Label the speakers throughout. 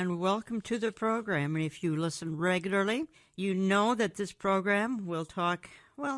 Speaker 1: and welcome to the program. And if you listen regularly, you know that this program will talk,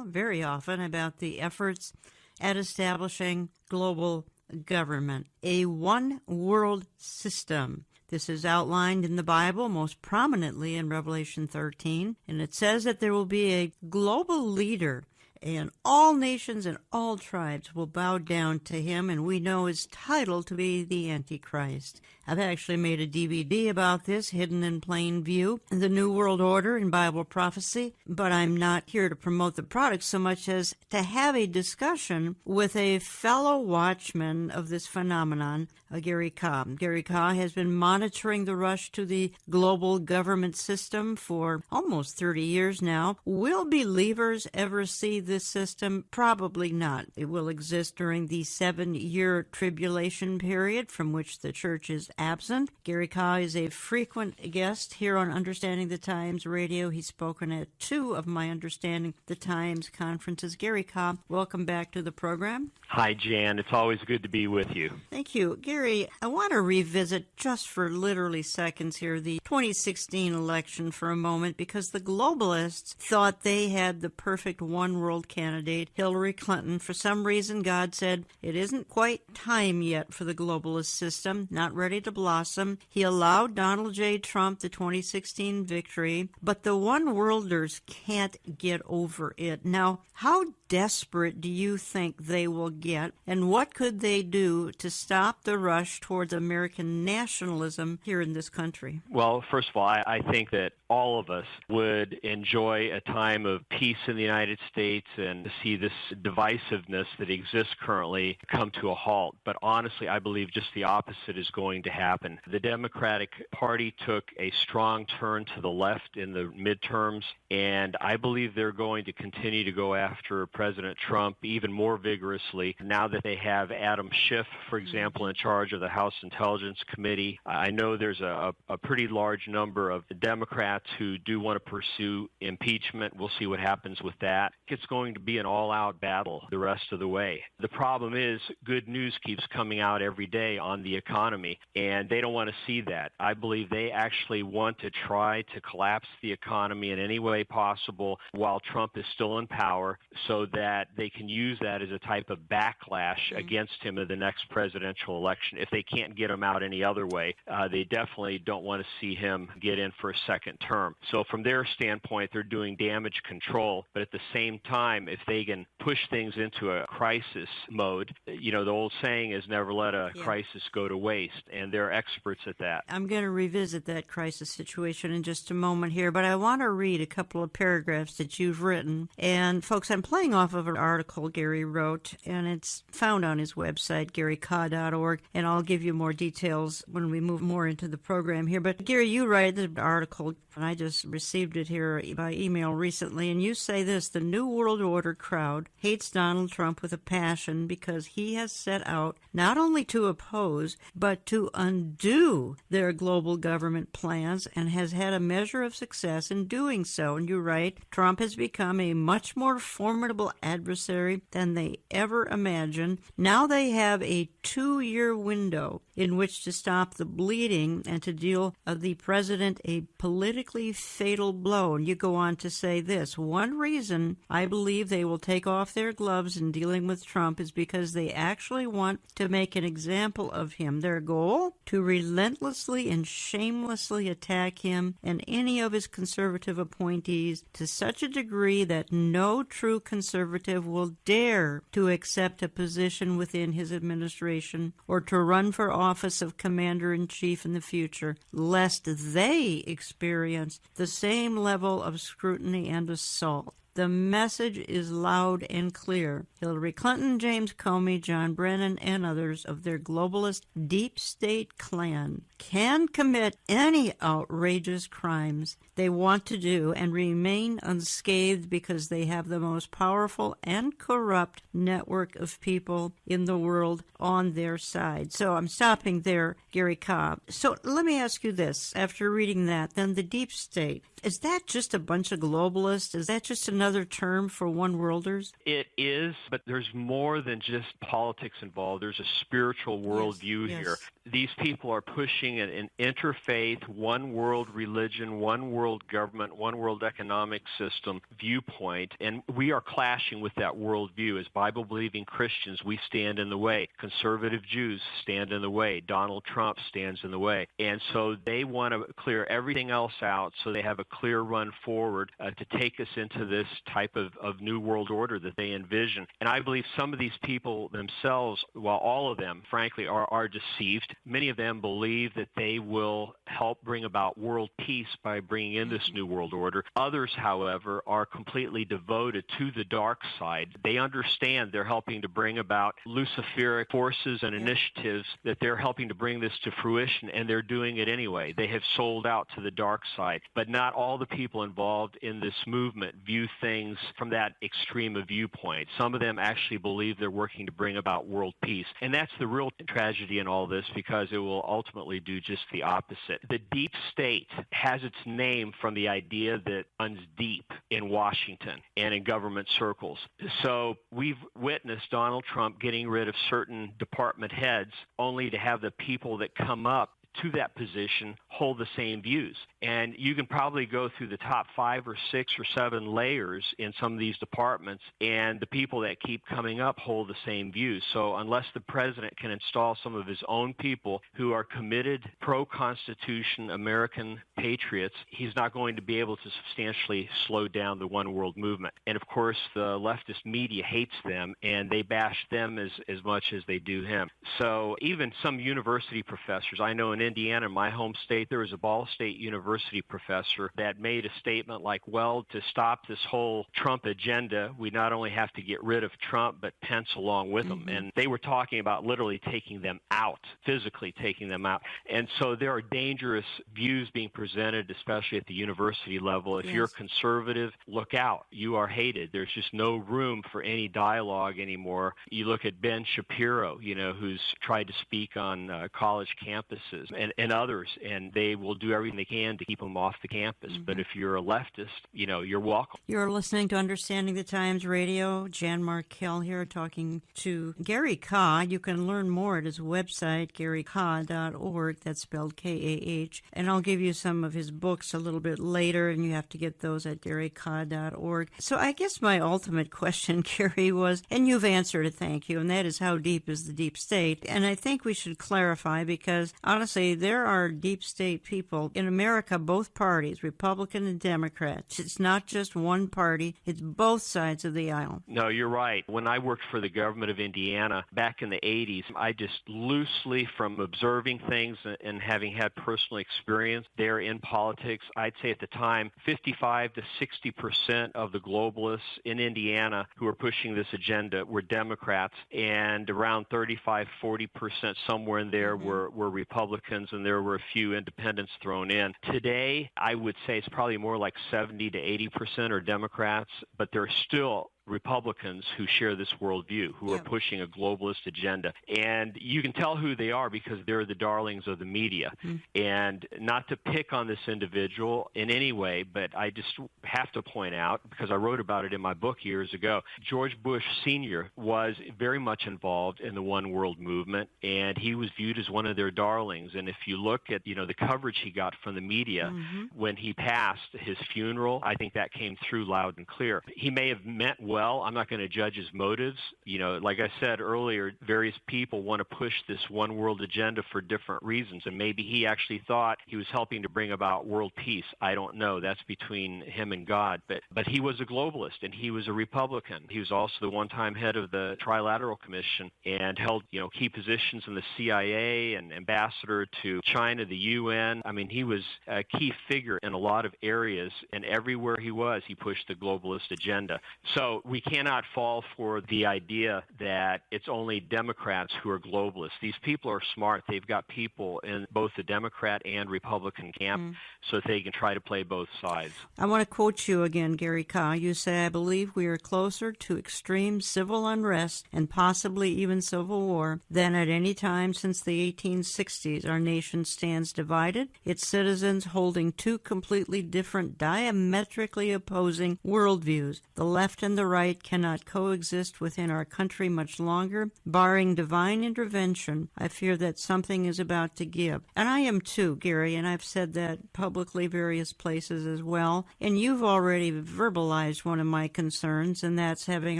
Speaker 1: very often about the efforts at establishing global government, a one-world system. This is outlined in the Bible, most prominently in Revelation 13, and it says that there will be a global leader, and all nations and all tribes will bow down to him, and we know his title to be the Antichrist. I've actually made a DVD about this, Hidden in Plain View, The New World Order in Bible Prophecy, but I'm not here to promote the product so much as to have a discussion with a fellow watchman of this phenomenon, Gary Cobb. Gary Cobb has been monitoring the rush to the global government system for almost 30 years now. Will believers ever see this system? Probably not. It will exist during the 7-year tribulation period from which the church is absent. Gary Cobb is a frequent guest here on Understanding the Times Radio. He's spoken at 2 of my Understanding the Times conferences. Gary Cobb, welcome back to the program.
Speaker 2: Hi, Jan. It's always good to be with you.
Speaker 1: Thank you. Gary, I want to revisit just for literally seconds here the 2016 election for a moment, because the globalists thought they had the perfect one-world candidate, Hillary Clinton. For some reason, God said it isn't quite time yet for the globalist system, not ready to blossom. He allowed Donald J. Trump the 2016 victory, but the one-worlders can't get over it. Now, how desperate do you think they will get, and what could they do to stop the rush towards American nationalism here in this country?
Speaker 2: Well, first of all, I think that all of us would enjoy a time of peace in the United States and to see this divisiveness that exists currently come to a halt. But honestly, I believe just the opposite is going to happen. The Democratic Party took a strong turn to the left in the midterms, and I believe they're going to continue to go after President Trump even more vigorously now that they have Adam Schiff, for example, in charge of the House Intelligence Committee. I know there's a pretty large number of Democrats who do want to pursue impeachment. We'll see what happens with that. It's going to be an all-out battle the rest of the way. The problem is good news keeps coming out every day on the economy, and they don't want to see that. I believe they actually want to try to collapse the economy in any way possible while Trump is still in power so that they can use that as a type of backlash against him in the next presidential election. If they can't get him out any other way, they definitely don't want to see him get in for a second term. So from their standpoint, they're doing damage control, but at the same time, if they can push things into a crisis mode, the old saying is never let a crisis go to waste, and they're experts at that.
Speaker 1: I'm going to revisit that crisis situation in just a moment here, but I want to read a couple of paragraphs that you've written. And folks, I'm playing off of an article Gary wrote, and it's found on his website, garyka.org, and I'll give you more details when we move more into the program here. But Gary, you write the article, and I just received it here by email recently, and you say this: the New World Order crowd hates Donald Trump with a passion because he has set out not only to oppose, but to undo their global government plans, and has had a measure of success in doing so. And you write, Trump has become a much more formidable adversary than they ever imagined. Now they have a 2-year window in which to stop the bleeding and to deal the president a politically fatal blow. And you go on to say this: one reason I believe they will take off their gloves in dealing with Trump is because they actually want to make an example of him. Their goal? To relentlessly and shamelessly attack him and any of his conservative appointees to such a degree that no true conservative will dare to accept a position within his administration or to run for office of commander-in-chief in the future, lest they experience the same level of scrutiny and assault. The message is loud and clear. Hillary Clinton, James Comey, John Brennan, and others of their globalist deep state clan can commit any outrageous crimes they want to do and remain unscathed because they have the most powerful and corrupt network of people in the world on their side. So I'm stopping there, Gary Cobb. So let me ask you this. After reading that, then the deep state, is that just a bunch of globalists? Is that just another another term for one-worlders?
Speaker 2: It is, but there's more than just politics involved. There's a spiritual worldview here. These people are pushing an interfaith, one-world religion, one-world government, one-world economic system viewpoint, and we are clashing with that worldview. As Bible-believing Christians, we stand in the way. Conservative Jews stand in the way. Donald Trump stands in the way. And so they want to clear everything else out so they have a clear run forward to take us into this type of new world order that they envision. And I believe some of these people themselves, while all of them, frankly, are deceived, many of them believe that they will help bring about world peace by bringing in this new world order. Others, however, are completely devoted to the dark side. They understand they're helping to bring about Luciferic forces and initiatives, that they're helping to bring this to fruition, and they're doing it anyway. They have sold out to the dark side. But not all the people involved in this movement view things from that extreme a viewpoint. Some of them actually believe they're working to bring about world peace. And that's the real tragedy in all this, because it will ultimately do just the opposite. The deep state has its name from the idea that runs deep in Washington and in government circles. So we've witnessed Donald Trump getting rid of certain department heads only to have the people that come up to that position hold the same views. And you can probably go through the top 5 or 6 or 7 layers in some of these departments, and the people that keep coming up hold the same views. So unless the president can install some of his own people who are committed, pro-Constitution, American patriots, he's not going to be able to substantially slow down the one world movement. And of course, the leftist media hates them, and they bash them as much as they do him. So even some university professors, I know in Indiana, my home state, there was a Ball State University professor that made a statement like, well, to stop this whole Trump agenda, we not only have to get rid of Trump, but Pence along with him. And they were talking about literally taking them out, physically taking them out. And so there are dangerous views being presented, especially at the university level. If you're conservative, look out. You are hated. There's just no room for any dialogue anymore. You look at Ben Shapiro, who's tried to speak on college campuses, and others, and they will do everything they can to keep them off the campus. But if you're a leftist, you're welcome. You're
Speaker 1: listening to Understanding the Times Radio. Jan Markell here talking to Gary Kah. You can learn more at his website, GaryKah.org. That's spelled K-A-H. And I'll give you some of his books a little bit later, and you have to get those at GaryKah.org. So I guess my ultimate question, Gary, was, and you've answered it, thank you, and that is, how deep is the deep state? And I think we should clarify, because honestly, there are deep state people in America, both parties, Republican and Democrats. It's not just one party, it's both sides of the aisle.
Speaker 2: No, you're right. When I worked for the government of Indiana back in the 80s, I just loosely, from observing things and having had personal experience there in politics, I'd say at the time 55 to 60% of the globalists in Indiana who were pushing this agenda were Democrats, and around 35-40%, somewhere in there, were Republicans, and there were a few independents thrown in. Today, I would say it's probably more like 70 to 80% are Democrats, but there are still Republicans who share this worldview, who are pushing a globalist agenda. And you can tell who they are because they're the darlings of the media. And not to pick on this individual in any way, but I just have to point out, because I wrote about it in my book years ago, George Bush Sr. was very much involved in the one world movement, and he was viewed as one of their darlings. And if you look at, the coverage he got from the media when he passed, his funeral, I think that came through loud and clear. He may have meant well. I'm not going to judge his motives. Like I said earlier, various people want to push this one world agenda for different reasons, and maybe he actually thought he was helping to bring about world peace. I don't know. That's between him and God. But he was a globalist, and he was a Republican. He was also the one-time head of the Trilateral Commission and held, key positions in the CIA and ambassador to China, the UN. I mean, he was a key figure in a lot of areas, and everywhere he was, he pushed the globalist agenda. So we cannot fall for the idea that it's only Democrats who are globalists. These people are smart. They've got people in both the Democrat and Republican camp so that they can try to play both sides.
Speaker 1: I want to quote you again, Gary Ka. You say, I believe we are closer to extreme civil unrest and possibly even civil war than at any time since the 1860s. Our nation stands divided, its citizens holding two completely different, diametrically opposing worldviews. The left and the right cannot coexist within our country much longer. Barring divine intervention, I fear that something is about to give. And I am too, Gary, and I've said that publicly various places as well. And you've already verbalized one of my concerns, and that's having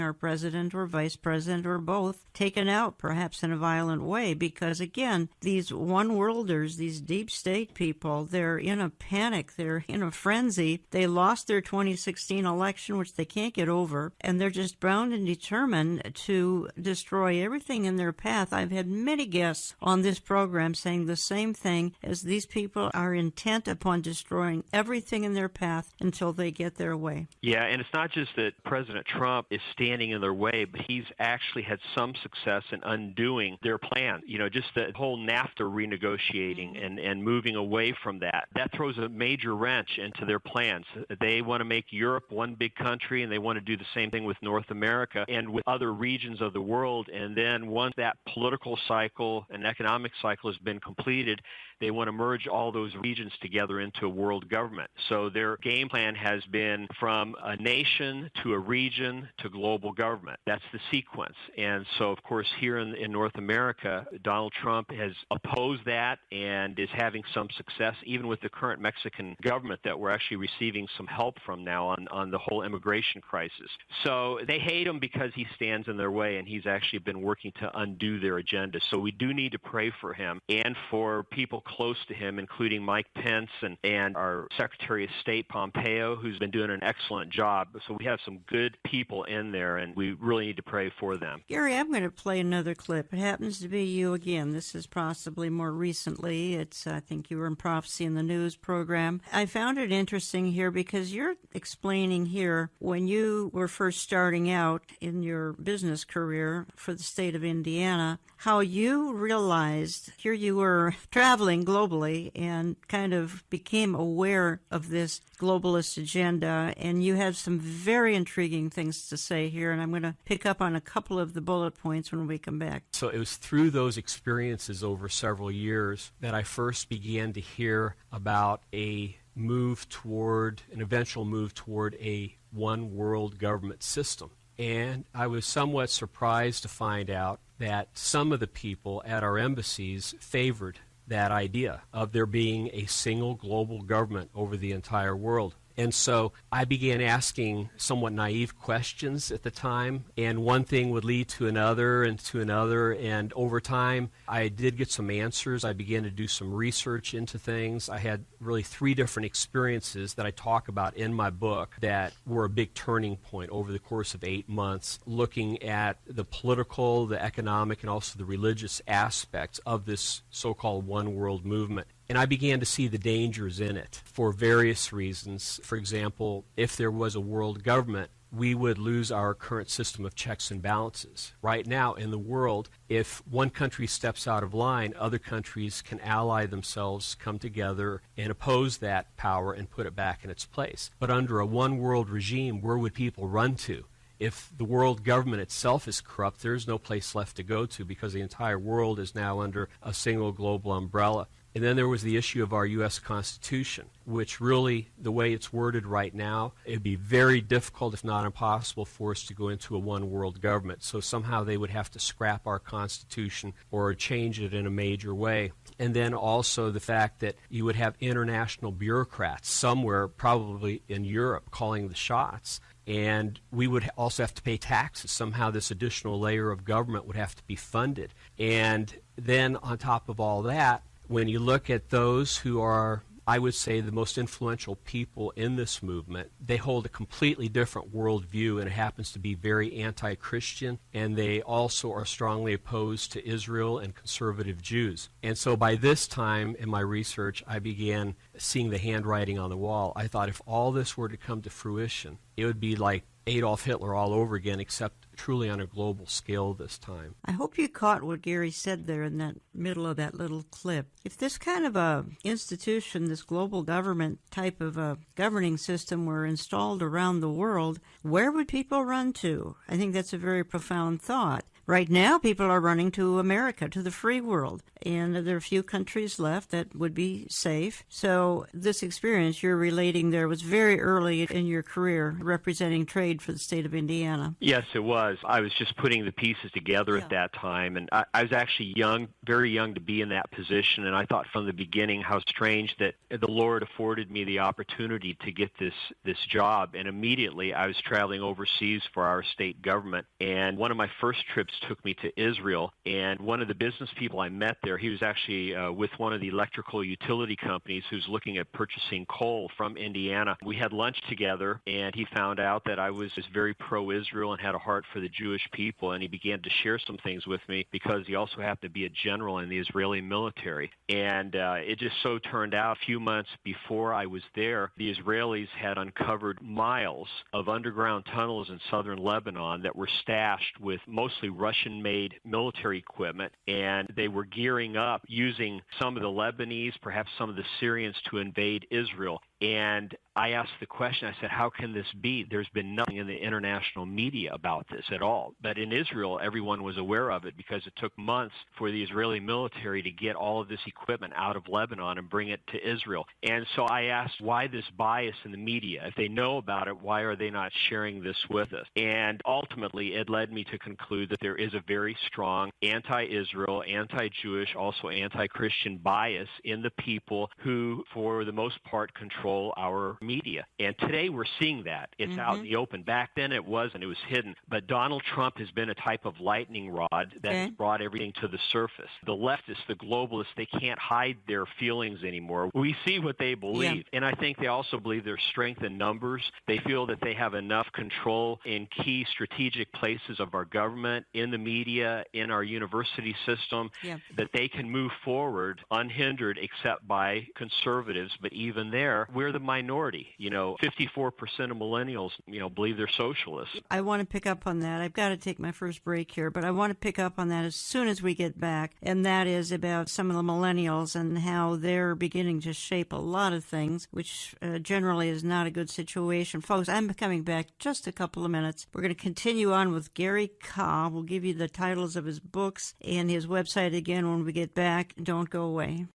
Speaker 1: our president or vice president or both taken out, perhaps in a violent way, because again, these one-worlders, these deep state people, they're in a panic, they're in a frenzy. They lost their 2016 election, which they can't get over, and they're just bound and determined to destroy everything in their path. I've had many guests on this program saying the same thing, as these people are intent upon destroying everything in their path until they get their way.
Speaker 2: Yeah, and it's not just that President Trump is standing in their way, but he's actually had some success in undoing their plan. You know, just the whole NAFTA renegotiating and moving away from that. That throws a major wrench into their plans. They want to make Europe one big country, and they want to do the same thing with North America and with other regions of the world. And then once that political cycle and economic cycle has been completed, they want to merge all those regions together into a world government. So their game plan has been from a nation to a region to global government. That's the sequence. And so, of course, here in North America, Donald Trump has opposed that and is having some success, even with the current Mexican government that we're actually receiving some help from now on the whole immigration crisis. So they hate him because he stands in their way, and he's actually been working to undo their agenda. So we do need to pray for him and for people close to him, including Mike Pence and our Secretary of State Pompeo, who's been doing an excellent job. So we have some good people in there, and we really need to pray for them.
Speaker 1: Gary, I'm going to play another clip. It happens to be you again. This is possibly more recently. I think you were in Prophecy in the News program. I found it interesting here because you're explaining here when you were first starting out in your business career for the state of Indiana, how you realized here you were traveling globally and kind of became aware of this globalist agenda, and you had some very intriguing things to say here, and I'm going to pick up on a couple of the bullet points when we come back.
Speaker 3: So it was through those experiences over several years that I first began to hear about an eventual move toward a one world government system. And I was somewhat surprised to find out that some of the people at our embassies favored that idea of there being a single global government over the entire world. And so I began asking somewhat naive questions at the time, and one thing would lead to another, and over time I did get some answers. I began to do some research into things. I had really 3 different experiences that I talk about in my book that were a big turning point over the course of 8 months, looking at the political, the economic, and also the religious aspects of this so-called one world movement. And I began to see the dangers in it for various reasons. For example, if there was a world government, we would lose our current system of checks and balances. Right now in the world, if one country steps out of line, other countries can ally themselves, come together, and oppose that power and put it back in its place. But under a one world regime, where would people run to? If the world government itself is corrupt, there's no place left to go to because the entire world is now under a single global umbrella. And then there was the issue of our U.S. Constitution, which really, the way it's worded right now, it would be very difficult, if not impossible, for us to go into a one-world government. So somehow they would have to scrap our Constitution or change it in a major way. And then also the fact that you would have international bureaucrats somewhere, probably in Europe, calling the shots. And we would also have to pay taxes. Somehow this additional layer of government would have to be funded. And then on top of all that, when you look at those who are, I would say, the most influential people in this movement, they hold a completely different worldview, and it happens to be very anti-Christian, and they also are strongly opposed to Israel and conservative Jews. And so by this time in my research, I began seeing the handwriting on the wall. I thought if all this were to come to fruition, it would be like Adolf Hitler all over again, except truly on a global scale this time.
Speaker 1: I hope you caught what Gary said there in that middle of that little clip. If this kind of a institution, this global government type of a governing system were installed around the world, where would people run to? I think that's a very profound thought. Right now, people are running to America, to the free world, and there are a few countries left that would be safe. So this experience you're relating there was very early in your career representing trade for the state of Indiana.
Speaker 2: Yes, it was. I was just putting the pieces together at that time, and I was actually young, very young to be in that position, and I thought from the beginning how strange that the Lord afforded me the opportunity to get this job, and immediately I was traveling overseas for our state government, and one of my first trips took me to Israel, and one of the business people I met there, he was actually with one of the electrical utility companies who's looking at purchasing coal from Indiana. We had lunch together, and he found out that I was very pro-Israel and had a heart for the Jewish people, and he began to share some things with me because he also happened to be a general in the Israeli military. And it just so turned out a few months before I was there, the Israelis had uncovered miles of underground tunnels in southern Lebanon that were stashed with mostly Russian-made military equipment, and they were gearing up using some of the Lebanese, perhaps some of the Syrians, to invade Israel. And I asked the question, I said, how can this be? There's been nothing in the international media about this at all. But in Israel, everyone was aware of it because it took months for the Israeli military to get all of this equipment out of Lebanon and bring it to Israel. And so I asked, why this bias in the media? If they know about it, why are they not sharing this with us? And ultimately, it led me to conclude that there is a very strong anti-Israel, anti-Jewish, also anti-Christian bias in the people who, for the most part, control our media. And today we're seeing that. It's out in the open. Back then it wasn't. It was hidden. But Donald Trump has been a type of lightning rod that has brought everything to the surface. The leftists, the globalists, they can't hide their feelings anymore. We see what they believe. Yeah. And I think they also believe there's strength in numbers. They feel that they have enough control in key strategic places of our government, in the media, in our university system, that they can move forward unhindered except by conservatives. But even there, we're the minority. 54% of millennials, believe they're socialists.
Speaker 1: I want to pick up on that. I've got to take my first break here, but I want to pick up on that as soon as we get back, and that is about some of the millennials and how they're beginning to shape a lot of things, which generally is not a good situation. Folks, I'm coming back just a couple of minutes. We're going to continue on with Gary Kah. We'll give you the titles of his books and his website again when we get back. Don't go away.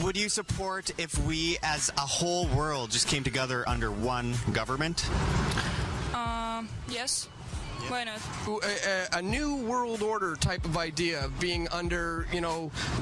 Speaker 4: Would you support if we as a whole world just came together under one government?
Speaker 5: Yes. Why not?
Speaker 6: A new world order type of idea of being under,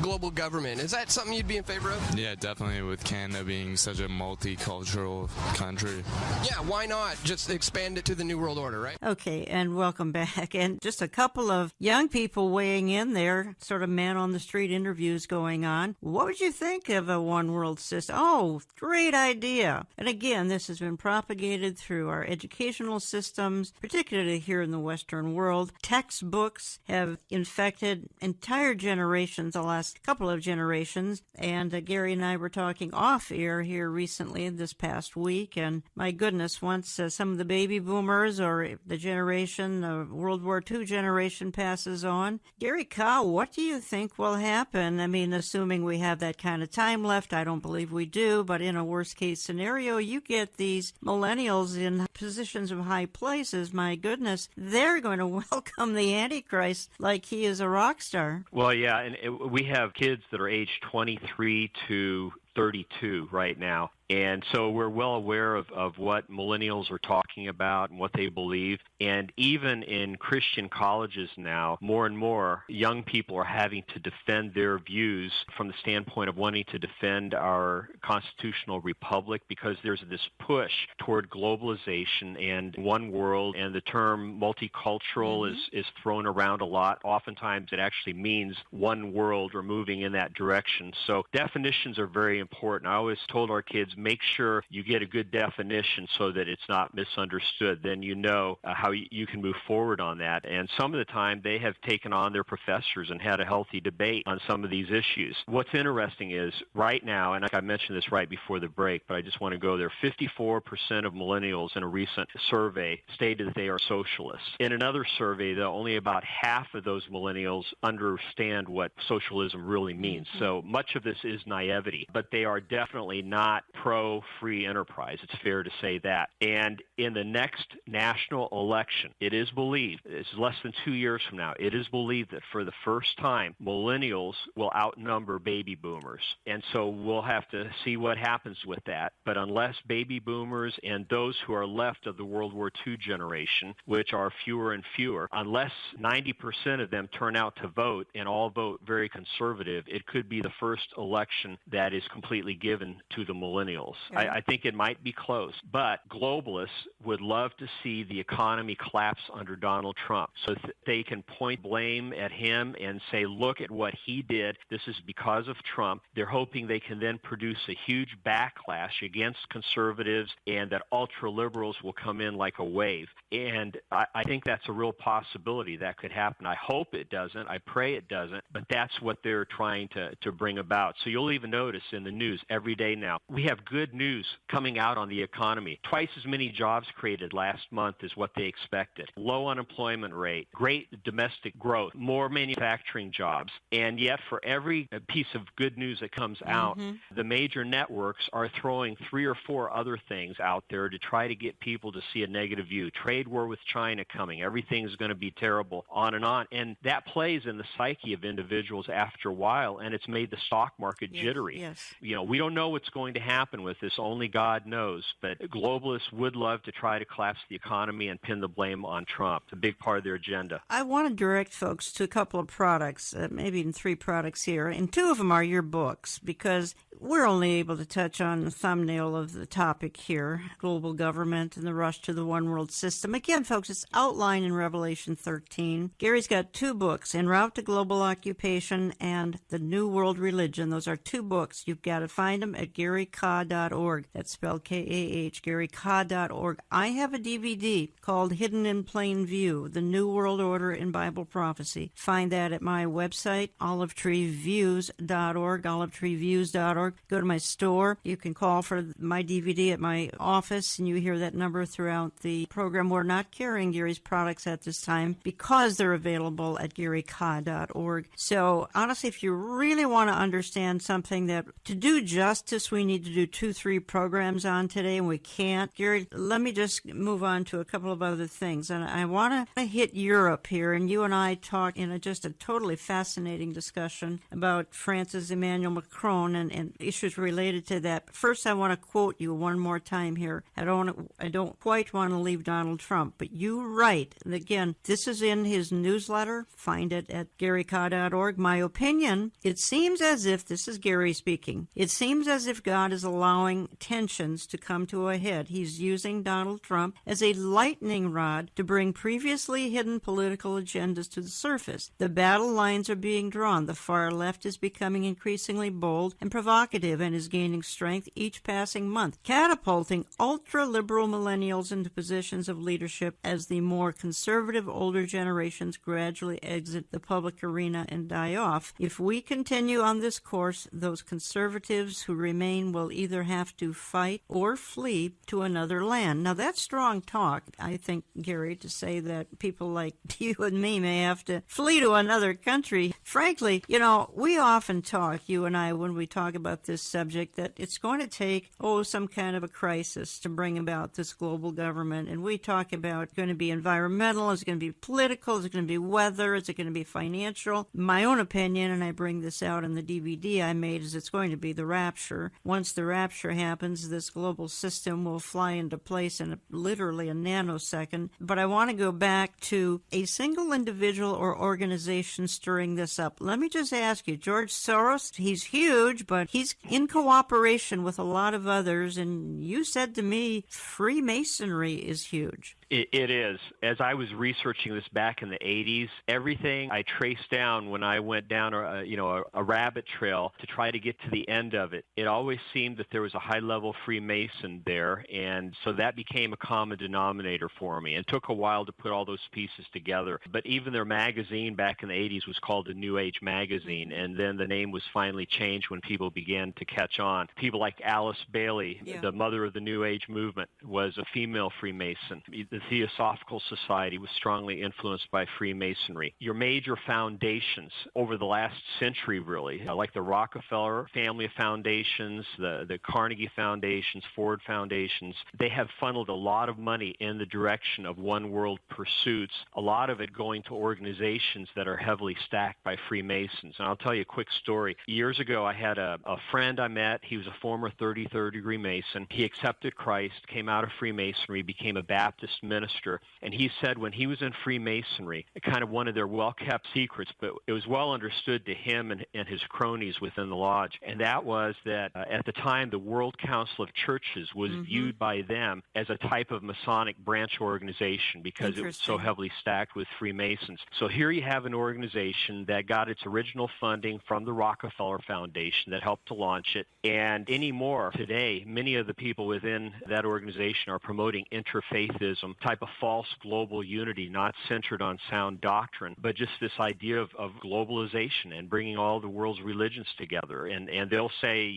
Speaker 6: global government. Is that something you'd be in favor of?
Speaker 7: Yeah, definitely, with Canada being such a multicultural country.
Speaker 6: Yeah, why not just expand it to the new world order, right?
Speaker 1: Okay, and welcome back. And just a couple of young people weighing in there, sort of man-on-the-street interviews going on. What would you think of a one-world system? Oh, great idea. And again, this has been propagated through our educational systems, particularly here in the Western world. Textbooks have infected entire generations, the last couple of generations, and Gary and I were talking off air here recently this past week, and my goodness, once some of the baby boomers or the generation, the World War II generation passes on, Gary Kah, what do you think will happen? I mean, assuming we have that kind of time left, I don't believe we do, but in a worst-case scenario, you get these millennials in positions of high places, my goodness, they're going to welcome the Antichrist like he is a rock star.
Speaker 2: Well, yeah, and we have kids that are aged 23 to 32 right now. And so we're well aware of what millennials are talking about and what they believe. And even in Christian colleges now, more and more young people are having to defend their views from the standpoint of wanting to defend our constitutional republic, because there's this push toward globalization and one world, and the term multicultural is thrown around a lot. Oftentimes it actually means one world or moving in that direction. So definitions are very important. I always told our kids, make sure you get a good definition so that it's not misunderstood. Then you know how you can move forward on that. And some of the time they have taken on their professors and had a healthy debate on some of these issues. What's interesting is right now, and I mentioned this right before the break, but I just want to go there, 54% of millennials in a recent survey stated that they are socialists. In another survey, though, only about half of those millennials understand what socialism really means. So much of this is naivety, but they are definitely not pro-free enterprise. It's fair to say that. And in the next national election, it is believed, it's less than 2 years from now, it is believed that for the first time, millennials will outnumber baby boomers. And so we'll have to see what happens with that. But unless baby boomers and those who are left of the World War II generation, which are fewer and fewer, unless 90% of them turn out to vote and all vote very conservative, it could be the first election that is completely given to the millennials. I think it might be close, but globalists would love to see the economy collapse under Donald Trump so that they can point blame at him and say, look at what he did. This is because of Trump. They're hoping they can then produce a huge backlash against conservatives and that ultra-liberals will come in like a wave. And I think that's a real possibility that could happen. I hope it doesn't. I pray it doesn't. But that's what they're trying to bring about. So you'll even notice in the news every day now, we have good news coming out on the economy. Twice as many jobs created last month as what they expected. Low unemployment rate, great domestic growth, more manufacturing jobs. And yet for every piece of good news that comes out, the major networks are throwing 3 or 4 other things out there to try to get people to see a negative view. Trade war with China coming. Everything's going to be terrible, on and on. And that plays in the psyche of individuals after a while, and it's made the stock market jittery.
Speaker 1: Yes.
Speaker 2: You know, we don't know what's going to happen with this. Only God knows. But globalists would love to try to collapse the economy and pin the blame on Trump. It's a big part of their agenda.
Speaker 1: I want to direct folks to a couple of products, maybe even 3 products here, and 2 of them are your books, because we're only able to touch on the thumbnail of the topic here, global government and the rush to the one world system. Again, folks, it's outlined in Revelation 13. Gary's got 2 books, En Route to Global Occupation and The New World Religion. Those are 2 books. You've got to find them at GaryKah.org. That's spelled K-A-H, GaryKah.org. I have a DVD called Hidden in Plain View, The New World Order in Bible Prophecy. Find that at my website, olivetreeviews.org, olivetreeviews.org. Go to my store. You can call for my DVD at my office, and you hear that number throughout the program. We're not carrying Gary's products at this time because they're available at GaryKah.org. So honestly, if you really want to understand something that to do justice, we need to do 2-3 programs on today, and we can't. Gary, let me just move on to a couple of other things. And I want to hit Europe here, and you and I talk in just a totally fascinating discussion about France's Emmanuel Macron and issues related to that. First, I want to quote you one more time here. I don't quite want to leave Donald Trump, but you write, and again, this is in his newsletter. Find it at GaryKah.org. My opinion, it seems as if, this is Gary speaking, it seems as if God is allowing tensions to come to a head. He's using Donald Trump as a lightning rod to bring previously hidden political agendas to the surface. The battle lines are being drawn. The far left is becoming increasingly bold and provocative and is gaining strength each passing month, catapulting ultra-liberal millennials into positions of leadership as the more conservative older generations gradually exit the public arena and die off. If we continue on this course, those conservatives who remain will either have to fight or flee to another land. Now, that's strong talk, I think, Gary, to say that people like you and me may have to flee to another country. Frankly, you know, we often talk, you and I, when we talk about this subject, that it's going to take, some kind of a crisis to bring about this global government. And we talk about it's going to be environmental, it's going to be political, it's going to be weather, is it going to be financial? My own opinion, and I bring this out in the DVD I made, is it's going to be the rapture. Once the rapture happens, this global system will fly into place in literally a nanosecond. But I want to go back to a single individual or organization stirring this up. Let me just ask you, George Soros, he's huge, but he's in cooperation with a lot of others, and you said to me Freemasonry is huge.
Speaker 2: It is. As I was researching this back in the 80s, everything I traced down when I went down a rabbit trail to try to get to the end of it, it always seemed that there was a high-level Freemason there, and so that became a common denominator for me. It took a while to put all those pieces together, but even their magazine back in the 80s was called the New Age magazine, and then the name was finally changed when people began to catch on. People like Alice Bailey, the mother of the New Age movement, was a female Freemason. The Theosophical Society was strongly influenced by Freemasonry. Your major foundations over the last century, really, like the Rockefeller family of foundations, the Carnegie foundations, Ford foundations, they have funneled a lot of money in the direction of one world pursuits, a lot of it going to organizations that are heavily stacked by Freemasons. And I'll tell you a quick story. Years ago, I had a friend I met. He was a former 33rd degree Mason. He accepted Christ, came out of Freemasonry, became a Baptist minister, and he said when he was in Freemasonry, kind of one of their well-kept secrets, but it was well understood to him and his cronies within the lodge, and that was that at the time the World Council of Churches was viewed by them as a type of Masonic branch organization because it was so heavily stacked with Freemasons. So here you have an organization that got its original funding from the Rockefeller Foundation that helped to launch it, and anymore today, many of the people within that organization are promoting interfaithism, type of false global unity, not centered on sound doctrine, but just this idea of globalization and bringing all the world's religions together. And they'll say,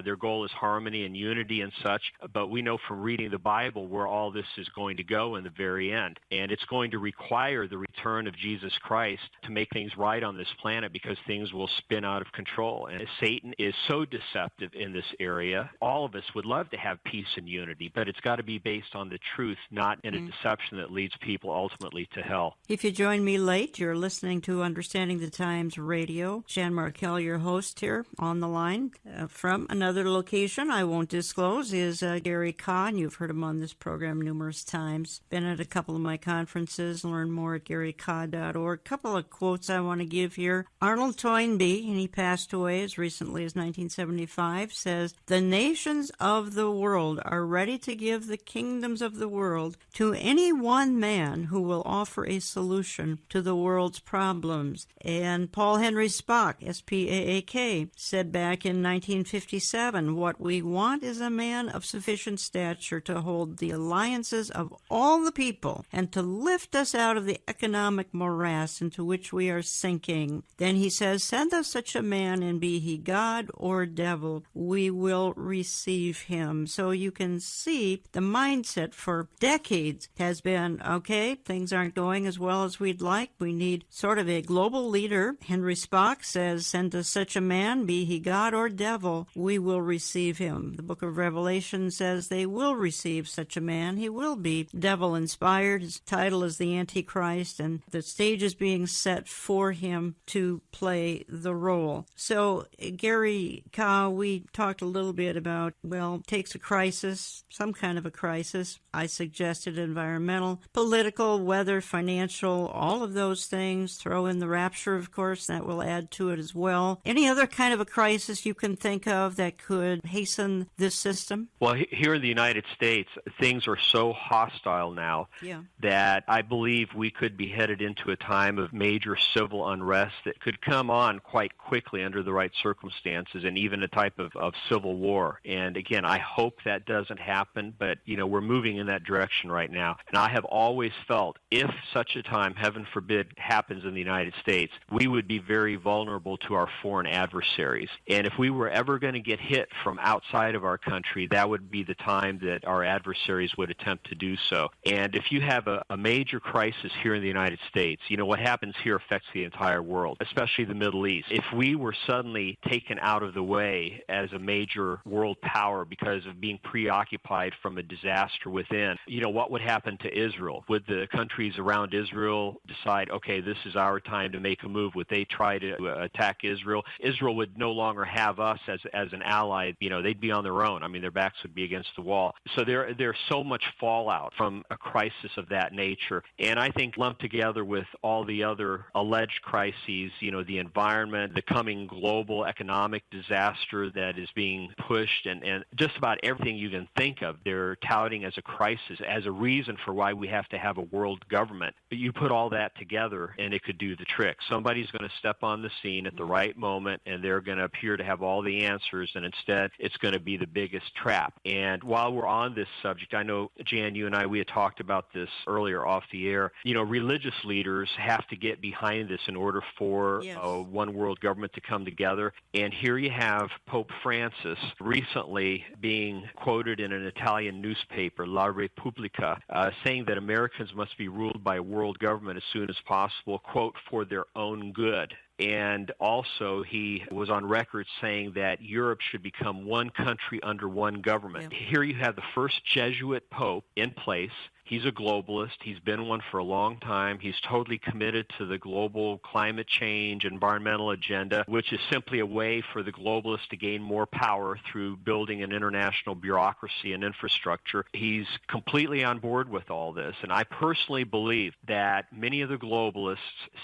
Speaker 2: their goal is harmony and unity and such, but we know from reading the Bible where all this is going to go in the very end. And it's going to require the return of Jesus Christ to make things right on this planet because things will spin out of control. And Satan is so deceptive in this area. All of us would love to have peace and unity, but it's got to be based on the truth, not in a deception that leads people ultimately to hell.
Speaker 1: If you join me late, you're listening to Understanding the Times Radio. Jan Markell, your host here on the line. From another location I won't disclose is Gary Kahn. You've heard him on this program numerous times. Been at a couple of my conferences. Learn more at GaryKah.org. A couple of quotes I want to give here. Arnold Toynbee, and he passed away as recently as 1975, says, "The nations of the world are ready to give the kingdoms of the world to any one man who will offer a solution to the world's problems." And Paul Henry Spaak, S-P-A-A-K, said back in 1957, "What we want is a man of sufficient stature to hold the alliances of all the people and to lift us out of the economic morass into which we are sinking." Then he says, "Send us such a man, and be he God or devil, we will receive him." So you can see the mindset for decades has been, okay, things aren't going as well as we'd like. We need sort of a global leader. Henry Spaak says, "Send us such a man, be he God or devil, we will receive him." The book of Revelation says they will receive such a man. He will be devil-inspired. His title is the Antichrist, and the stage is being set for him to play the role. So, Gary Kah, we talked a little bit about, takes a crisis, some kind of a crisis. I suggested environmental, political, weather, financial, all of those things. Throw in the rapture, of course, that will add to it as well. Any other kind of a crisis you can think of that could hasten this system?
Speaker 2: Well, here in the United States, things are so hostile now that I believe we could be headed into a time of major civil unrest that could come on quite quickly under the right circumstances, and even a type of civil war. And again, I hope that doesn't happen, but we're moving in that direction right now. And I have always felt if such a time, heaven forbid, happens in the United States, we would be very vulnerable to our foreign adversaries. And if we were ever going to get hit from outside of our country, that would be the time that our adversaries would attempt to do so. And if you have a major crisis here in the United States, what happens here affects the entire world, especially the Middle East. If we were suddenly taken out of the way as a major world power because of being preoccupied from a disaster within, what would happen to Israel? Would the countries around Israel decide, okay, this is our time to make a move? Would they try to attack Israel? Israel would no longer have us as an ally. They'd be on their own. I mean, their backs would be against the wall. So there's so much fallout from a crisis of that nature. And I think lumped together with all the other alleged crises, the environment, the coming global economic disaster that is being pushed, and just about everything you can think of, they're touting as a crisis, as a reason for why we have to have a world government. But you put all that together, and it could do the trick. Somebody's going to step on the scene at the right moment, and they're going to appear to have all the answers, and instead it's going to be the biggest trap. And while we're on this subject, I know, Jan, you and I, we had talked about this earlier off the air. Religious leaders have to get behind this in order for a one world government to come together. And here you have Pope Francis recently being quoted in an Italian newspaper, La Repubblica, saying that Americans must be ruled by a world government as soon as possible, quote, for their own good. And also, he was on record saying that Europe should become one country under one government. Yeah. Here you have the first Jesuit pope in place. He's a globalist. He's been one for a long time. He's totally committed to the global climate change, environmental agenda, which is simply a way for the globalists to gain more power through building an international bureaucracy and infrastructure. He's completely on board with all this. And I personally believe that many of the globalists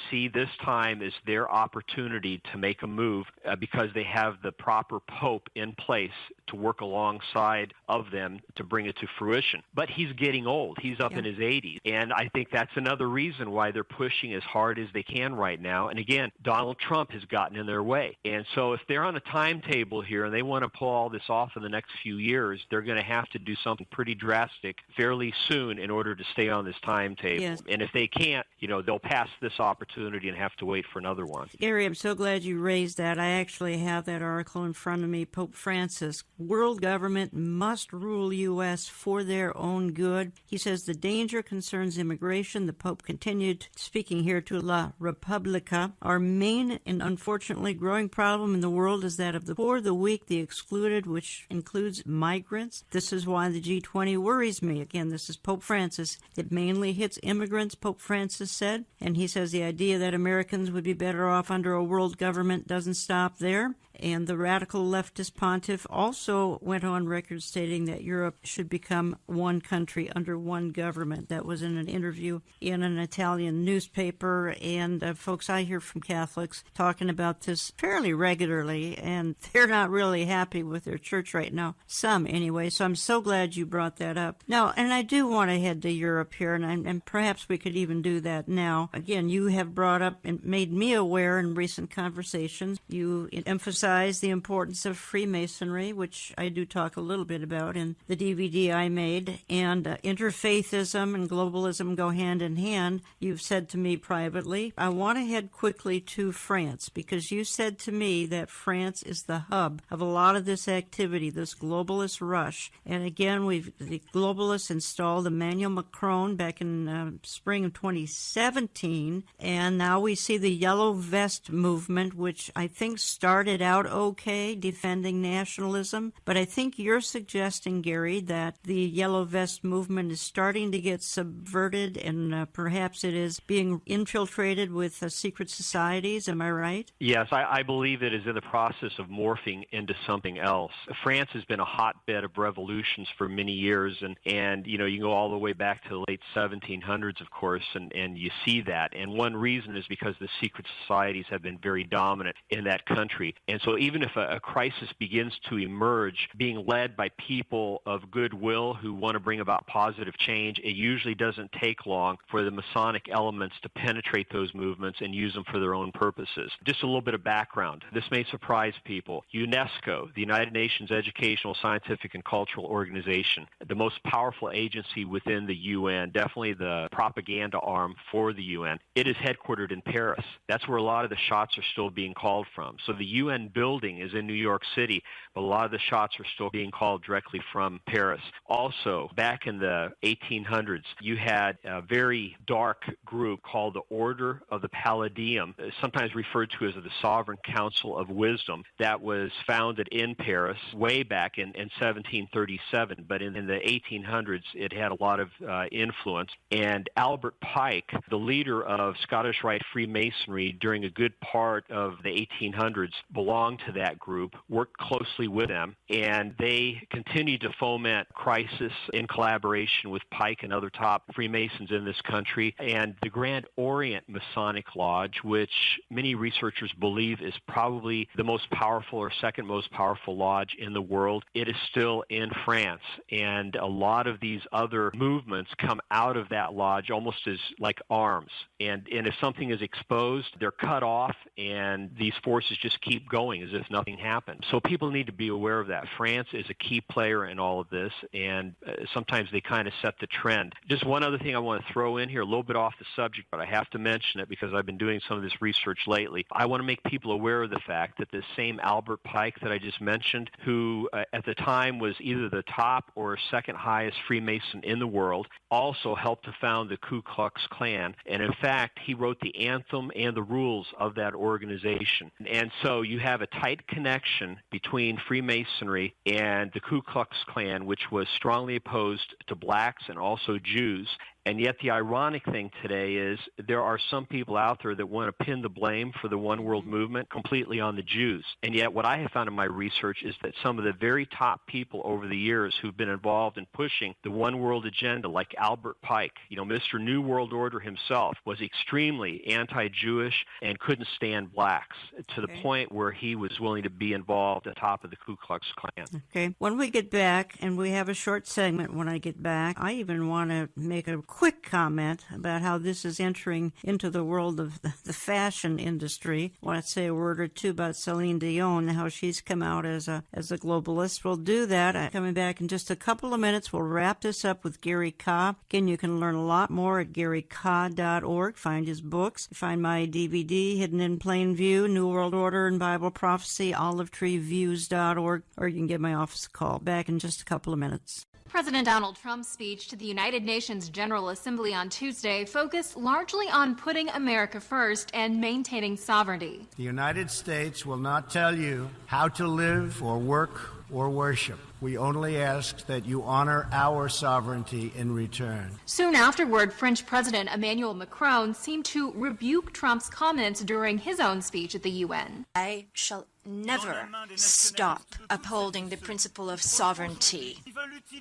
Speaker 2: see this time as their opportunity to make a move because they have the proper pope in place to work alongside of them to bring it to fruition. But he's getting old. He's up in his 80s. And I think that's another reason why they're pushing as hard as they can right now. And again, Donald Trump has gotten in their way. And so if they're on a timetable here and they want to pull all this off in the next few years, they're going to have to do something pretty drastic fairly soon in order to stay on this timetable. Yes. And if they can't, they'll pass this opportunity and have to wait for another one.
Speaker 1: Gary, I'm so glad you raised that. I actually have that article in front of me. Pope Francis, world government must rule U.S. for their own good. He says the danger concerns immigration. The Pope continued, speaking here to La Repubblica. Our main and unfortunately growing problem in the world is that of the poor, the weak, the excluded, which includes migrants. This is why the G20 worries me. Again, this is Pope Francis. It mainly hits immigrants, Pope Francis said. And he says the idea that Americans would be better off under a world government doesn't stop there. And the radical leftist pontiff also went on record stating that Europe should become one country under one government. That was in an interview in an Italian newspaper. And folks, I hear from Catholics talking about this fairly regularly, and they're not really happy with their church right now. Some, anyway. So I'm so glad you brought that up. Now, and I do want to head to Europe here, and perhaps we could even do that now. Again, you have brought up and made me aware in recent conversations. You emphasize the importance of Freemasonry, which I do talk a little bit about in the DVD I made, and interfaithism and globalism go hand in hand. You've said to me privately, I want to head quickly to France, because you said to me that France is the hub of a lot of this activity, this globalist rush. And again, the globalists installed Emmanuel Macron back in spring of 2017, and now we see the Yellow Vest movement, which I think started out okay, defending nationalism. But I think you're suggesting, Gary, that the Yellow Vest movement is starting to get subverted, and perhaps it is being infiltrated with secret societies. Am I right?
Speaker 2: Yes, I believe it is in the process of morphing into something else. France has been a hotbed of revolutions for many years, and you can go all the way back to the late 1700s, of course, and you see that. And one reason is because the secret societies have been very dominant in that country. And so even if a crisis begins to emerge, being led by people of goodwill who want to bring about positive change, it usually doesn't take long for the Masonic elements to penetrate those movements and use them for their own purposes. Just a little bit of background. This may surprise people. UNESCO, the United Nations Educational, Scientific, and Cultural Organization, the most powerful agency within the UN, definitely the propaganda arm for the UN, it is headquartered in Paris. That's where a lot of the shots are still being called from. So the UN building is in New York City, but a lot of the shots are still being called directly from Paris. Also, back in the 1800s, you had a very dark group called the Order of the Palladium, sometimes referred to as the Sovereign Council of Wisdom, that was founded in Paris way back in 1737. But in the 1800s, it had a lot of influence. And Albert Pike, the leader of Scottish Rite Freemasonry during a good part of the 1800s, belonged to that group, worked closely with them, time, and they continue to foment crisis in collaboration with Pike and other top Freemasons in this country. And the Grand Orient Masonic Lodge, which many researchers believe is probably the most powerful or second most powerful lodge in the world, it is still in France. And a lot of these other movements come out of that lodge almost as like arms. And if something is exposed, they're cut off, and these forces just keep going as if nothing happened. So people need to be aware of that. France is a key player in all of this, and sometimes they kind of set the trend. Just one other thing I want to throw in here, a little bit off the subject, but I have to mention it because I've been doing some of this research lately. I want to make people aware of the fact that this same Albert Pike that I just mentioned, who at the time was either the top or second highest Freemason in the world, also helped to found the Ku Klux Klan. And in fact, he wrote the anthem and the rules of that organization. And so you have a tight connection between Freemasonry and the Ku Klux Klan, which was strongly opposed to blacks and also Jews. And yet the ironic thing today is there are some people out there that want to pin the blame for the one world movement completely on the Jews. And yet what I have found in my research is that some of the very top people over the years who've been involved in pushing the one world agenda, like Albert Pike, Mr. New World Order himself, was extremely anti-Jewish and couldn't stand blacks to the point where he was willing to be involved at the top of the Ku Klux Klan.
Speaker 1: Okay. When we get back, and we have a short segment when I get back, I even want to make a quick comment about how this is entering into the world of the fashion industry. I want to say a word or two about Celine Dion, how she's come out as a globalist. We'll do that. Coming back in just a couple of minutes, we'll wrap this up with Gary Kah. Again, you can learn a lot more at GaryKah.org. Find his books. Find my DVD, Hidden in Plain View, New World Order and Bible Prophecy, OliveTreeViews.org, or you can give my office a call. Back in just a couple of minutes.
Speaker 5: President Donald Trump's speech to the United Nations General Assembly on Tuesday focused largely on putting America first and maintaining sovereignty.
Speaker 8: The United States will not tell you how to live or work or worship. We only ask that you honor our sovereignty in return.
Speaker 5: Soon afterward, French President Emmanuel Macron seemed to rebuke Trump's comments during his own speech at the UN.
Speaker 9: I shall never stop upholding the principle of sovereignty,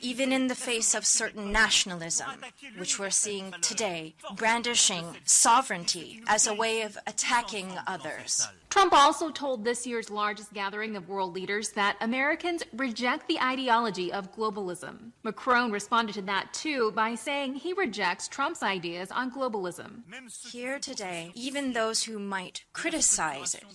Speaker 9: even in the face of certain nationalism, which we're seeing today, brandishing sovereignty as a way of attacking others.
Speaker 5: Trump also told this year's largest gathering of world leaders that Americans reject the ideology of globalism. Macron responded to that too by saying he rejects Trump's ideas on globalism.
Speaker 9: Here today, even those who might criticize it,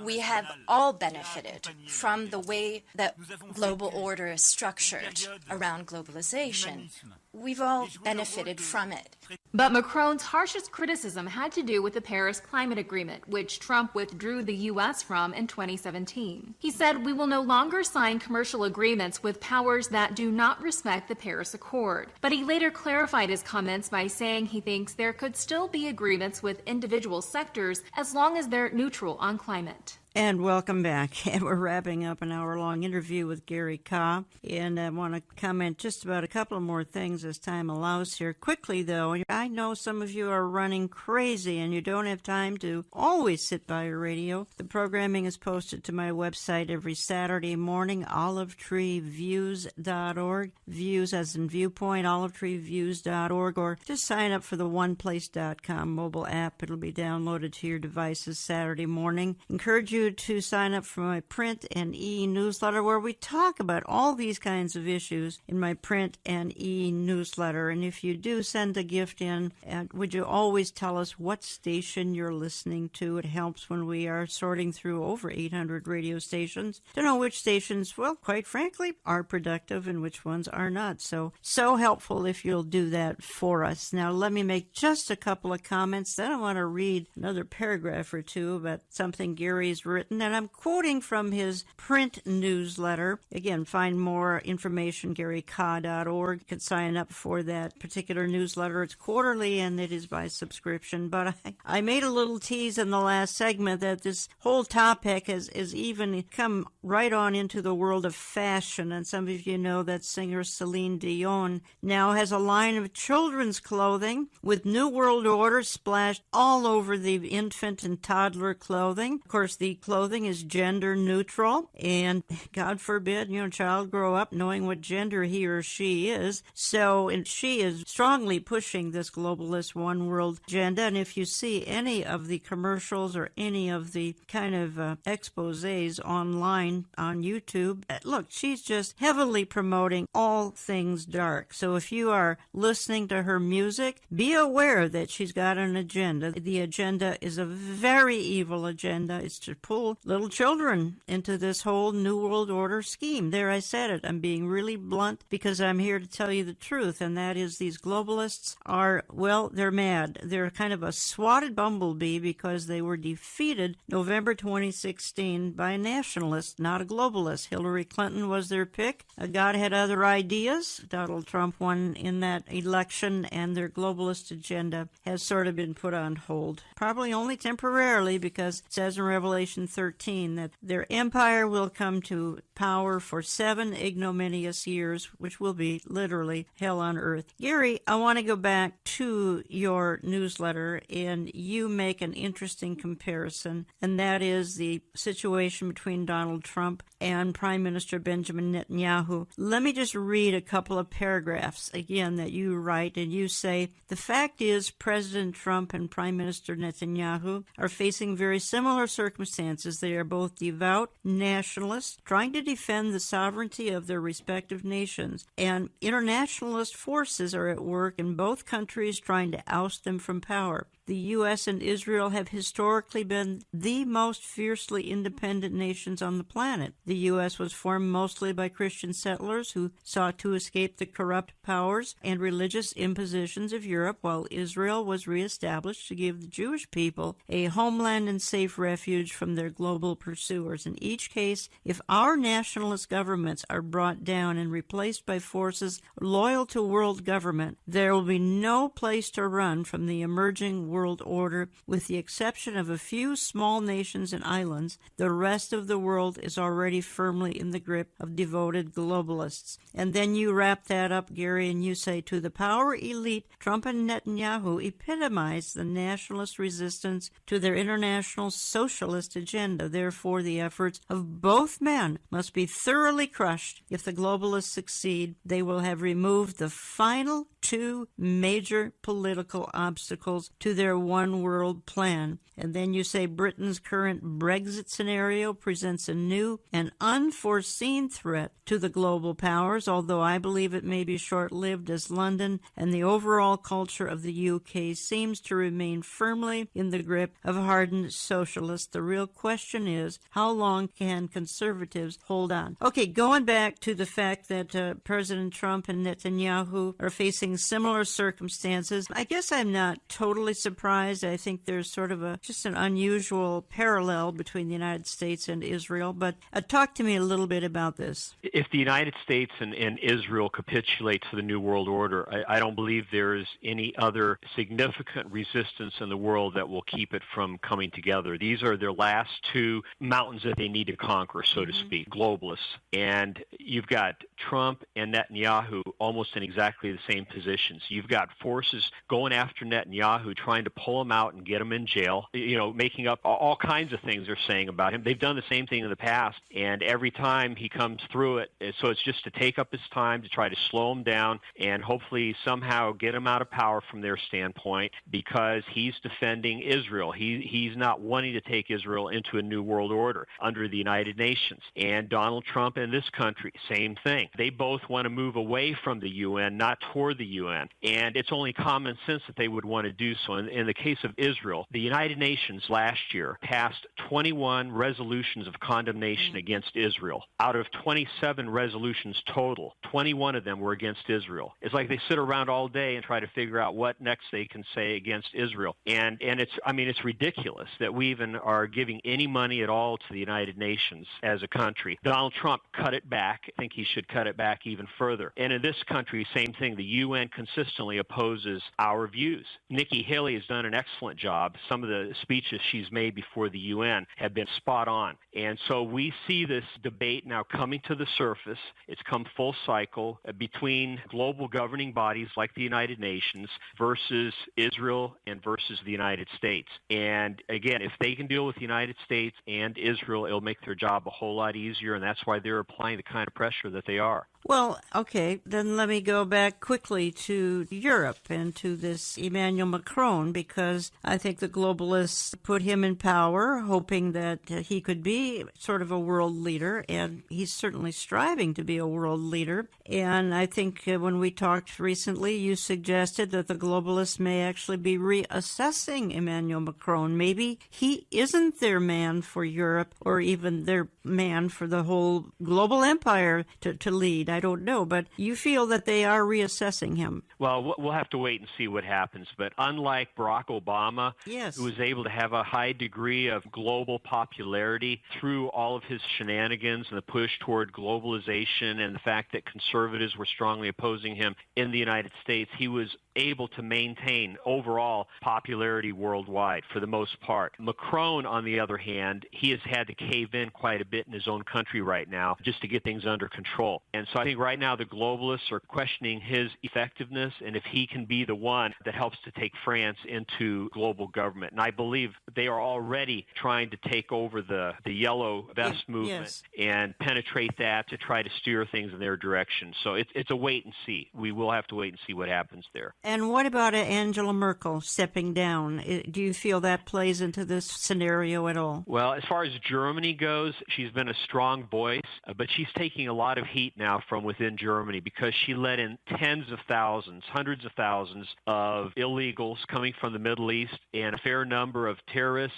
Speaker 9: we have all benefited from the way that global order is structured around globalization. We've all benefited from it.
Speaker 5: But Macron's harshest criticism had to do with the Paris Climate Agreement, which Trump withdrew the U.S. from in 2017. He said, "We will no longer sign commercial agreements with powers that do not respect the Paris Accord." But he later clarified his comments by saying he thinks there could still be agreements with individual sectors as long as they're neutral on climate.
Speaker 1: And welcome back. And we're wrapping up an hour-long interview with Gary Kah. And I want to comment just about a couple of more things as time allows here. Quickly, though, I know some of you are running crazy and you don't have time to always sit by your radio. The programming is posted to my website every Saturday morning, OliveTreeViews.org. Views as in viewpoint, OliveTreeViews.org. Or just sign up for the OnePlace.com mobile app. It'll be downloaded to your devices Saturday morning. Encourage you to sign up for my print and e-newsletter where we talk about all these kinds of issues in my print and e-newsletter. And if you do send a gift in, would you always tell us what station you're listening to? It helps when we are sorting through over 800 radio stations to know which stations, well, quite frankly, are productive and which ones are not. So helpful if you'll do that for us. Now, let me make just a couple of comments. Then I want to read another paragraph or two about something Gary's written, and I'm quoting from his print newsletter. Again, find more information, GaryKah.org. You can sign up for that particular newsletter. It's quarterly, and it is by subscription. But I made a little tease in the last segment that this whole topic has even come right on into the world of fashion. And some of you know that singer Celine Dion now has a line of children's clothing with New World Order splashed all over the infant and toddler clothing. Of course, the clothing is gender neutral, and God forbid, a child grow up knowing what gender he or she is. So, and she is strongly pushing this globalist one world agenda. And if you see any of the commercials or any of the kind of exposés online on YouTube, look, she's just heavily promoting all things dark. So if you are listening to her music, be aware that she's got an agenda. The agenda is a very evil agenda. It's to pull little children into this whole New World Order scheme. There, I said it. I'm being really blunt because I'm here to tell you the truth, and that is these globalists are, well, they're mad. They're kind of a swatted bumblebee because they were defeated November 2016 by a nationalist, not a globalist. Hillary Clinton was their pick. God had other ideas. Donald Trump won in that election, and their globalist agenda has sort of been put on hold. Probably only temporarily, because it says in Revelation 13 that their empire will come to power for 7 ignominious years, which will be literally hell on earth. Gary, I want to go back to your newsletter, and you make an interesting comparison, and that is the situation between Donald Trump and Prime Minister Benjamin Netanyahu. Let me just read a couple of paragraphs again that you write, and you say, the fact is President Trump and Prime Minister Netanyahu are facing very similar circumstances. They are both devout nationalists trying to defend the sovereignty of their respective nations, and internationalist forces are at work in both countries trying to oust them from power. The U.S. and Israel have historically been the most fiercely independent nations on the planet. The U.S. was formed mostly by Christian settlers who sought to escape the corrupt powers and religious impositions of Europe, while Israel was reestablished to give the Jewish people a homeland and safe refuge from their global pursuers. In each case, if our nationalist governments are brought down and replaced by forces loyal to world government, there will be no place to run from the emerging world order. With the exception of a few small nations and islands, the rest of the world is already firmly in the grip of devoted globalists. And then you wrap that up, Gary, and you say, to the power elite, Trump and Netanyahu epitomize the nationalist resistance to their international socialist agenda. Therefore, the efforts of both men must be thoroughly crushed. If the globalists succeed, they will have removed the final 2 major political obstacles to their one-world plan. And then you say Britain's current Brexit scenario presents a new and unforeseen threat to the global powers, although I believe it may be short-lived, as London and the overall culture of the UK seems to remain firmly in the grip of hardened socialists. The real question is, how long can conservatives hold on? Okay, going back to the fact that President Trump and Netanyahu are facing similar circumstances, I guess I'm not totally surprised. I think there's sort of just an unusual parallel between the United States and Israel. But talk to me a little bit about this.
Speaker 2: If the United States and Israel capitulate to the New World Order, I don't believe there is any other significant resistance in the world that will keep it from coming together. These are their last 2 mountains that they need to conquer, so to speak, globalists. And you've got Trump and Netanyahu almost in exactly the same positions. You've got forces going after Netanyahu, trying to pull him out and get him in jail, making up all kinds of things they're saying about him. They've done the same thing in the past, and every time he comes through it, so it's just to take up his time to try to slow him down and hopefully somehow get him out of power from their standpoint, because he's defending Israel. He's not wanting to take Israel into a new world order under the United Nations. And Donald Trump in this country, same thing. They both want to move away from the UN, not toward the UN. And it's only common sense that they would want to do so. In the case of Israel, the United Nations last year passed 21 resolutions of condemnation against Israel. Out of 27 resolutions total, 21 of them were against Israel. It's like they sit around all day and try to figure out what next they can say against Israel. And it's ridiculous that we even are giving any money at all to the United Nations as a country. Donald Trump cut it back. I think he should cut it back even further. And in this country, same thing. The UN consistently opposes our views. Nikki Haley has done an excellent job. Some of the speeches she's made before the UN have been spot on. And so we see this debate now coming to the surface. It's come full cycle between global governing bodies like the United Nations versus Israel and versus the United States. And again, if they can deal with the United United States and Israel, it'll make their job a whole lot easier, and that's why they're applying the kind of pressure that they are.
Speaker 1: Well, okay, then let me go back quickly to Europe and to this Emmanuel Macron, because I think the globalists put him in power, hoping that he could be sort of a world leader, and he's certainly striving to be a world leader. And I think when we talked recently, you suggested that the globalists may actually be reassessing Emmanuel Macron. Maybe he isn't their man for Europe, or even their man for the whole global empire to lead. I don't know, but you feel that they are reassessing him.
Speaker 2: Well, we'll have to wait and see what happens. But unlike Barack Obama,
Speaker 1: yes,
Speaker 2: who was able to have a high degree of global popularity through all of his shenanigans and the push toward globalization and the fact that conservatives were strongly opposing him in the United States, he was able to maintain overall popularity worldwide for the most part. Macron, on the other hand, he has had to cave in quite a bit in his own country right now just to get things under control. And so I think right now the globalists are questioning his effectiveness and if he can be the one that helps to take France into global government. And I believe they are already trying to take over the yellow vest movement,
Speaker 1: yes,
Speaker 2: and penetrate that to try to steer things in their direction. So it's a wait and see. We will have to wait and see what happens there.
Speaker 1: And what about Angela Merkel stepping down? Do you feel that plays into this scenario at all?
Speaker 2: Well, as far as Germany goes, she's been a strong voice, but she's taking a lot of heat now from within Germany because she let in tens of thousands, hundreds of thousands of illegals coming from the Middle East, and a fair number of terrorists.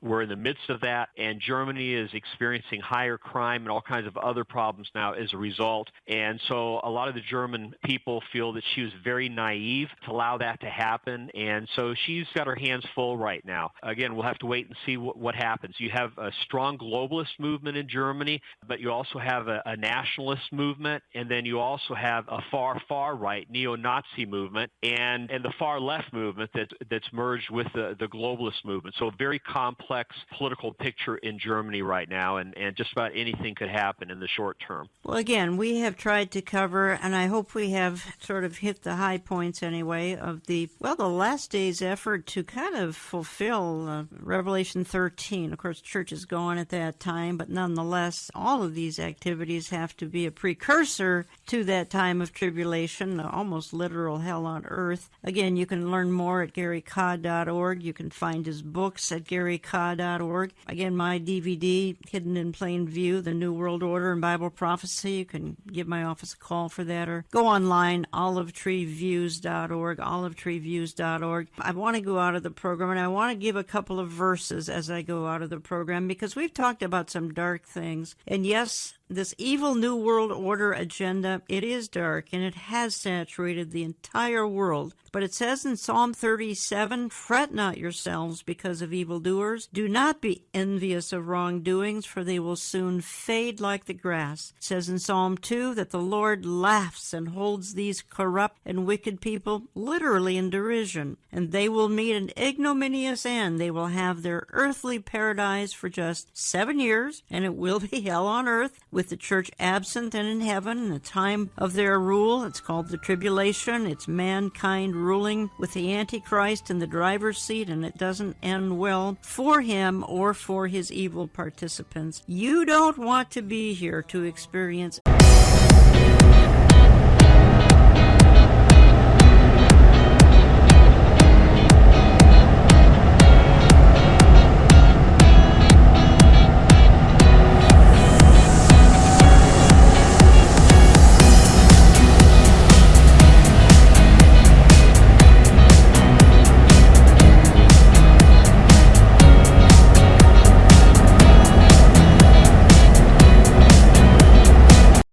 Speaker 2: We're in the midst of that, and Germany is experiencing higher crime and all kinds of other problems now as a result. And so a lot of the German people feel that she was very naive to allow that to happen, and so she's got her hands full right now. Again, we'll have to wait and see what happens. You have a strong globalist movement in Germany, but you also have a nationalist movement, and then you also have a far right neo-Nazi movement and the far left movement that's merged with the globalist movement. So a very complex political picture in Germany right now, and just about anything could happen in the short term.
Speaker 1: Well, again, we have tried to cover, and I hope we have sort of hit the high points anyway of the last day's effort to kind of fulfill Revelation 13. Of course, church is gone at that time, but nonetheless, all of these activities have to be a precursor to that time of tribulation, almost literal hell on earth. Again, you can learn more at GaryCah.org. You can find his books at GaryCah.org. Again, my DVD, Hidden in Plain View, The New World Order and Bible Prophecy. You can give my office a call for that, or go online, olivetreeviews.org, olivetreeviews.org. I want to go out of the program, and I want to give a couple of verses as I go out of the program, because we've talked about some dark things. And yes, this evil New World Order agenda, it is dark, and it has saturated the entire world. But it says in Psalm 37, "Fret not yourselves because of evildoers. Do not be envious of wrongdoings, for they will soon fade like the grass." It says in Psalm 2 that the Lord laughs and holds these corrupt and wicked people literally in derision, and they will meet an ignominious end. They will have their earthly paradise for just 7 years, and it will be hell on earth, with the church absent and in heaven in the time of their rule. It's called the tribulation. It's mankind ruling with the Antichrist in the driver's seat, and it doesn't end well for him or for his evil participants. You don't want to be here to experience